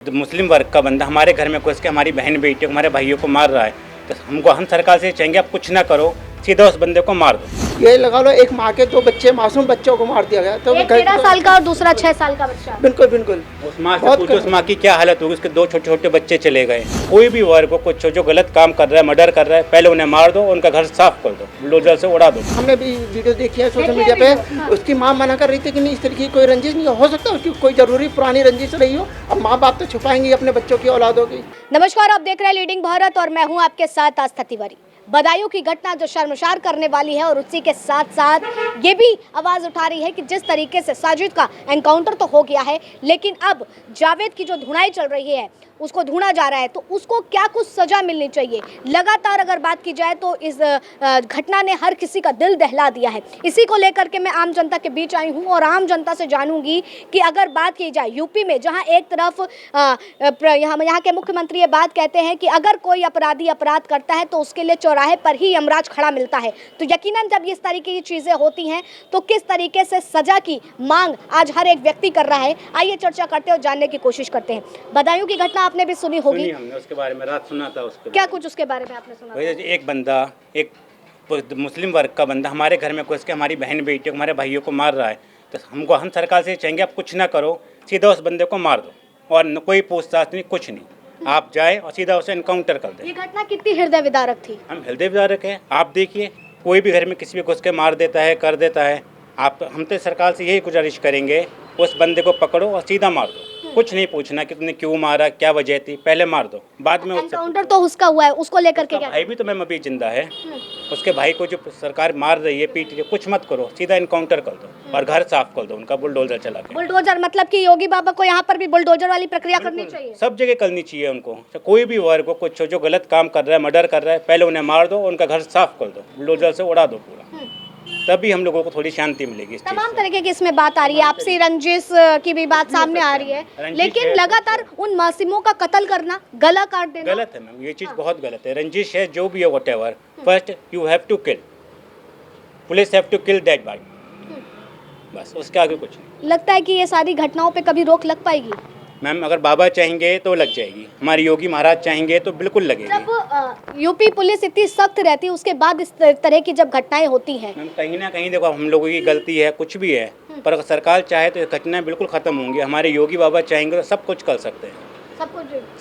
तो मुस्लिम वर्ग का बंदा हमारे घर में घुस के हमारी बहन बेटी हमारे भाइयों को मार रहा है, तो हम सरकार से चाहेंगे आप कुछ ना करो, सीधा उस बंदे को मार दो। ये लगा लो एक माँ के दो बच्चे मासूम बच्चों को मार दिया गया। तो एक 13 साल का और दूसरा 6 साल का बच्चा। बिल्कुल बिल्कुल। उस माँ से पूछो उस माँ की क्या हालत होगी, उसके दो छोटे छोटे बच्चे चले गए। कोई भी वर्ग को कुछ जो गलत काम कर रहा है, मर्डर कर रहा है, पहले उन्हें मार दो, उनका घर साफ कर दो, बुलडोजर से उड़ा दो। हमने भी वीडियो देखी है सोशल मीडिया पे। उसकी माँ मना कर रही थी कि नहीं इस तरीके की कोई रंजिश नहीं हो सकता, उसकी कोई जरूरी पुरानी रंजिश रही हो। अब माँ बाप तो छुपाएंगे अपने बच्चों की औलादों की। नमस्कार, आप देख रहे हैं लीडिंग भारत और मैं हूं आपके साथ आस्था तिवारी। बदायूं की घटना जो शर्मसार करने वाली है और उसी के साथ साथ ये भी आवाज़ उठा रही है कि जिस तरीके से साजिद का एनकाउंटर तो हो गया है, लेकिन अब जावेद की जो धुनाई चल रही है, उसको ढूंढा जा रहा है, तो उसको क्या कुछ सज़ा मिलनी चाहिए। लगातार अगर बात की जाए तो इस घटना ने हर किसी का दिल दहला दिया है। इसी को लेकर के मैं आम जनता के बीच आई हूँ और आम जनता से जानूंगी कि अगर बात की जाए यूपी में, जहाँ एक तरफ यहाँ के मुख्यमंत्री ये बात कहते हैं कि अगर कोई अपराधी अपराध करता है तो उसके लिए चौराहे पर ही यमराज खड़ा मिलता है, तो यकीनन जब इस तरीके की चीज़ें होती हैं तो किस तरीके से सज़ा की मांग आज हर एक व्यक्ति कर रहा है। आइए चर्चा करते हैं और जानने की कोशिश करते हैं। बदायूं की घटना आपने भी सुनी होगी। हमने उसके बारे में रात सुना था। उसके क्या कुछ उसके बारे में आपने सुना था? एक बंदा, एक मुस्लिम वर्ग का बंदा हमारे घर में घुस के हमारी बहन बेटी हमारे भाइयों को मार रहा है, तो हम सरकार से चाहेंगे आप कुछ ना करो, सीधा उस बंदे को मार दो और कोई पूछताछ नहीं, कुछ नहीं, आप जाए और सीधा उसे एनकाउंटर कर दें। ये घटना कितनी हृदय विदारक थी। हम हृदय विदारक है। आप देखिए, कोई भी घर में किसी भी घुस के मार देता है, कर देता है। हम तो सरकार से यही गुजारिश करेंगे, उस बंदे को पकड़ो और सीधा मार दो। कुछ नहीं पूछना कि तुमने क्यों मारा, क्या वजह थी, पहले मार दो, बाद में एनकाउंटर तो उसका हुआ है, उसको लेकर के क्या? भाई भी तो मैम अभी जिंदा है। उसके भाई को जो सरकार मार रही है, पीट रही है, कुछ मत करो, सीधा एनकाउंटर कर दो और घर साफ कर दो उनका बुलडोजर चला के। बुलडोजर मतलब कि योगी बाबा को यहाँ पर भी बुलडोजर वाली प्रक्रिया करनी चाहिए। सब जगह करनी चाहिए उनको। कोई भी वर्ग को कुछ जो गलत काम कर रहा है, मर्डर कर रहा है, पहले उन्हें मार दो, उनका घर साफ कर दो, बुलडोजर से उड़ा दो पूरा, तभी हम लोगों को थोड़ी शांति मिलेगी। तमाम तरीके की इसमें बात आ रही है, आपसी रंजिश की भी बात सामने आ रही है, लेकिन लगातार उन मासूमों का कत्ल करना, गला काट देना गलत है मैम। ये चीज़ बहुत गलत है। रंजिश है जो भी है, whatever, first you have to kill, police have to kill that boy, बस उसके आगे कुछ नहीं। लगता है कि ये सारी घटनाओं पे कभी रोक लग पाएगी? मैम अगर बाबा चाहेंगे तो लग जाएगी, हमारे योगी महाराज चाहेंगे तो बिल्कुल लगेगी। जब यूपी पुलिस इतनी सख्त रहती है, उसके बाद इस तरह की जब घटनाएं होती हैं, मैम कहीं ना कहीं देखो, हम लोगों की गलती है, कुछ भी है, पर अगर सरकार चाहे तो ये घटनाएं बिल्कुल खत्म होंगी। हमारे योगी बाबा चाहेंगे तो सब कुछ कर सकते हैं,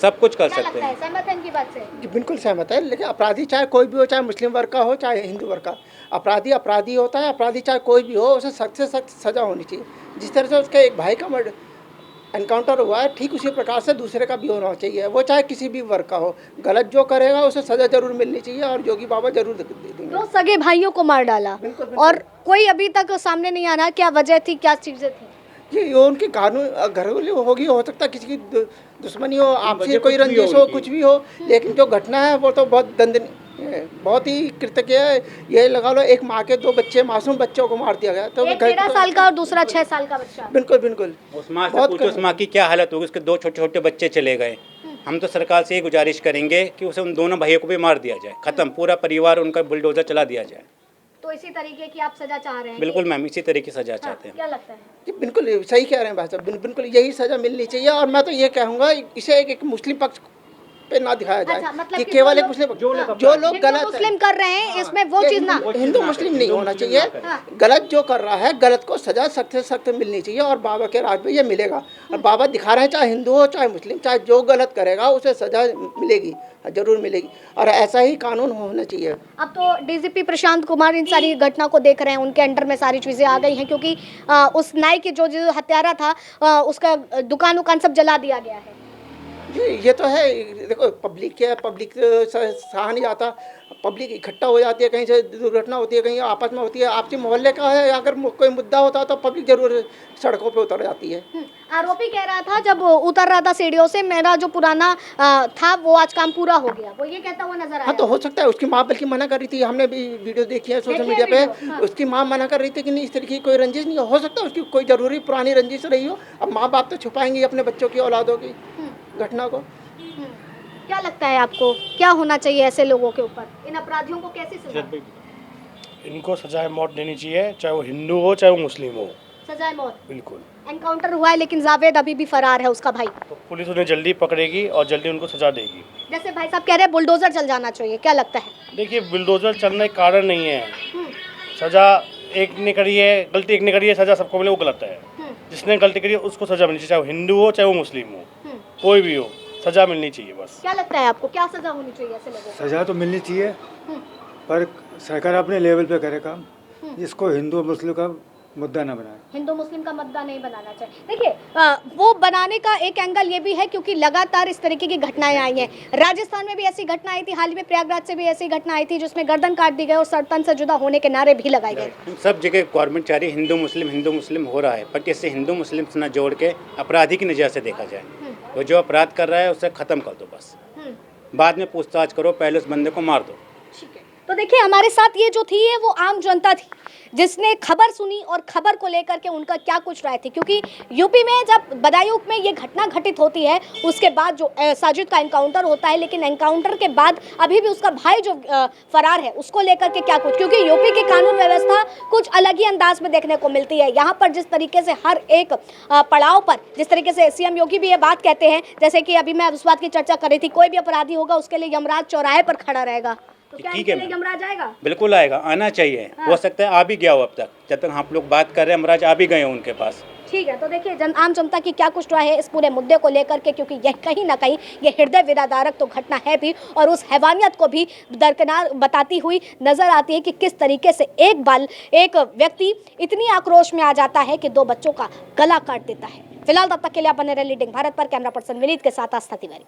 सब कुछ कर सकते हैं। सहमत है इनकी बात से? जी बिल्कुल सहमत है। लेकिन अपराधी चाहे कोई भी हो, चाहे मुस्लिम वर्ग का हो चाहे हिंदू वर्ग का, अपराधी अपराधी होता है। अपराधी चाहे कोई भी हो, उसे सख्त से सख्त सज़ा होनी चाहिए। जिस तरह से उसके एक भाई का एनकाउंटर हुआ है, ठीक उसी प्रकार से दूसरे का भी होना चाहिए, वो चाहे किसी भी वर्ग का हो। गलत जो करेगा उसे सज़ा जरूर मिलनी चाहिए और योगी बाबा जरूर दे देंगे। दो सगे भाइयों को मार डाला और कोई अभी तक सामने नहीं आना क्या वजह थी, क्या चीज़ें थी। ये उनकी कानून घरेलू होगी, हो सकता है किसी की दुश्मनी हो, आपसे कोई रंजिश हो, कुछ भी हो, लेकिन जो घटना है वो तो बहुत दंडनीय, बहुत ही कृतज्ञ है। ये लगा लो एक माँ के दो बच्चे मासूम बच्चों को मार दिया गया। तो एक 13 साल का और दूसरा 6 साल का बच्चा। बिल्कुल बिल्कुल। उस माँ से पूछो उस माँ की क्या हालत होगी, उसके दो छोटे छोटे बच्चे चले गए। हम तो सरकार से ये गुजारिश करेंगे कि उसे उन दोनों भाइयों को भी मार दिया जाए, खत्म, पूरा परिवार उनका बुलडोजर चला दिया जाए। तो इसी तरीके की आप सजा चाह रहे हैं? बिल्कुल मैम, इसी तरीके की सजा चाहते हैं। क्या लगता है? जी बिल्कुल सही कह रहे हैं भाई साहब, बिल्कुल यही सज़ा मिलनी चाहिए। और मैं तो ये कहूँगा इसे एक मुस्लिम पक्ष पे ना दिखाया जाए। अच्छा, मतलब कि कि केवल एक मुस्लिम, जो लोग गलत मुस्लिम कर रहे हैं इसमें वो चीज़ ना, हिंदू मुस्लिम नहीं होना चाहिए। गलत जो कर रहा है, गलत को सजा सख्त से सख्त मिलनी चाहिए और बाबा के राज में ये मिलेगा। और बाबा दिखा रहे हैं, चाहे हिंदू हो चाहे मुस्लिम, चाहे जो गलत करेगा उसे सजा मिलेगी, जरूर मिलेगी, और ऐसा ही कानून होना चाहिए। अब तो डीजीपी प्रशांत कुमार इन सारी घटना को देख रहे हैं, उनके अंडर में सारी चीज़ें आ गई हैं, क्योंकि उस नाई की जो हत्यारा था उसका दुकान सब जला दिया गया है। ये तो है। देखो पब्लिक क्या है, पब्लिक सहा नहीं जाता, पब्लिक इकट्ठा हो जाती है, कहीं से दुर्घटना होती है, कहीं आपस में होती है। आपसी मोहल्ले का है, अगर कोई मुद्दा होता है तो पब्लिक जरूर सड़कों पे उतर जाती है। आरोपी कह रहा था जब उतर रहा था सीढ़ियों से, मेरा जो पुराना था वो आज काम पूरा हो गया, वो ये कहता हुआ नजर आया। हाँ तो हो सकता है उसकी माँ बल्कि मना कर रही थी, हमने भी वीडियो देखी है सोशल मीडिया पे। उसकी माँ मना कर रही थी कि नहीं इस तरीके की कोई रंजिश नहीं हो सकता, उसकी कोई जरूरी पुरानी रंजिश रही हो। अब माँ बाप तो छुपाएंगे अपने बच्चों की औलादों की घटना को। क्या लगता है आपको, क्या होना चाहिए ऐसे लोगों के ऊपर, इन अपराधियों को कैसी सजा? इनको सजाए मौत देनी चाहिए, चाहे वो हिंदू हो चाहे वो मुस्लिम हो। सजाए मौत। बिल्कुल। एनकाउंटर हुआ है लेकिन जावेद अभी भी फरार है, उसका भाई। तो पुलिस उन्हें जल्दी पकड़ेगी और जल्दी उनको सजा देगी। जैसे भाई साहब कह रहे हैं बुलडोजर चल जाना चाहिए, क्या लगता है? देखिए, बुलडोजर चलने का कारण नहीं है, हम्म, सजा एक ने करी है, गलती एक ने करी है, सजा सबको मिले वो गलत है। हम्म, जिसने गलती करी है उसको सजा मिलनी चाहिए, चाहे वो हिंदू हो चाहे वो मुस्लिम हो, हम्म। कोई भी हो, सजा मिलनी चाहिए बस। क्या लगता है आपको, क्या सजा होनी चाहिए ऐसे लोगों को? सजा तो मिलनी चाहिए, हम्म, पर सरकार अपने लेवल पे करे काम, हम्म। इसको हिंदू और मुस्लिम का मुद्दा ना बनाए। हिंदू मुस्लिम का मुद्दा नहीं बनाना चाहिए। देखिए वो बनाने का एक एंगल ये भी है क्योंकि लगातार इस तरीके की घटनाएं आई हैं। राजस्थान में भी ऐसी घटना आई थी, हाल ही में प्रयागराज से भी ऐसी घटना आई थी जिसमें गर्दन काट दी गई और सरतन से जुदा होने के नारे भी लगाए गए। सब जगह गवर्नमेंट चाह रही है हिंदू मुस्लिम हो रहा है, पर इससे हिंदू मुस्लिम से न जोड़ के अपराधी की नज़र से देखा जाए। वो जो अपराध कर रहा है उसे ख़त्म कर दो बस, बाद में पूछताछ करो, पहले उस बंदे को मार दो। ठीक है, तो देखिए हमारे साथ ये जो थी वो आम जनता थी जिसने खबर सुनी और खबर को लेकर के उनका क्या कुछ राय थी, क्योंकि यूपी में जब बदायूं में ये घटना घटित होती है उसके बाद जो साजिद का एनकाउंटर होता है, लेकिन एनकाउंटर के बाद अभी भी उसका भाई जो फरार है उसको लेकर के क्या कुछ, क्योंकि यूपी की कानून व्यवस्था कुछ अलग ही अंदाज में देखने को मिलती है। यहाँ पर जिस तरीके से हर एक पड़ाव पर जिस तरीके से सीएम योगी भी ये बात कहते हैं, जैसे कि अभी मैं उस बात की चर्चा कर रही थी, कोई भी अपराधी होगा उसके लिए यमराज चौराहे पर खड़ा रहेगा, तो क्या ठीक इनके है लिए यमराज आएगा? बिल्कुल आएगा, आना चाहिए। हो सकता है आ भी गया हो अब तक, जब तक आप लोग बात कर रहे हैं यमराज आ भी गए हो उनके पास। ठीक है, तो देखिए आम जनता की क्या कुछ राय है इस पूरे मुद्दे को लेकर के, क्योंकि यह कहीं ना कहीं ये हृदय विदारक तो घटना है भी और उस हैवानियत को भी दरकिनार बताती हुई नजर आती है कि किस तरीके से एक व्यक्ति इतनी आक्रोश में आ जाता है कि 2 बच्चों का गला काट देता है। फिलहाल तब तक के लिए आप बने रहे लीडिंग भारत पर। कैमरा पर्सन विनीत के साथ आस्था तिवारी।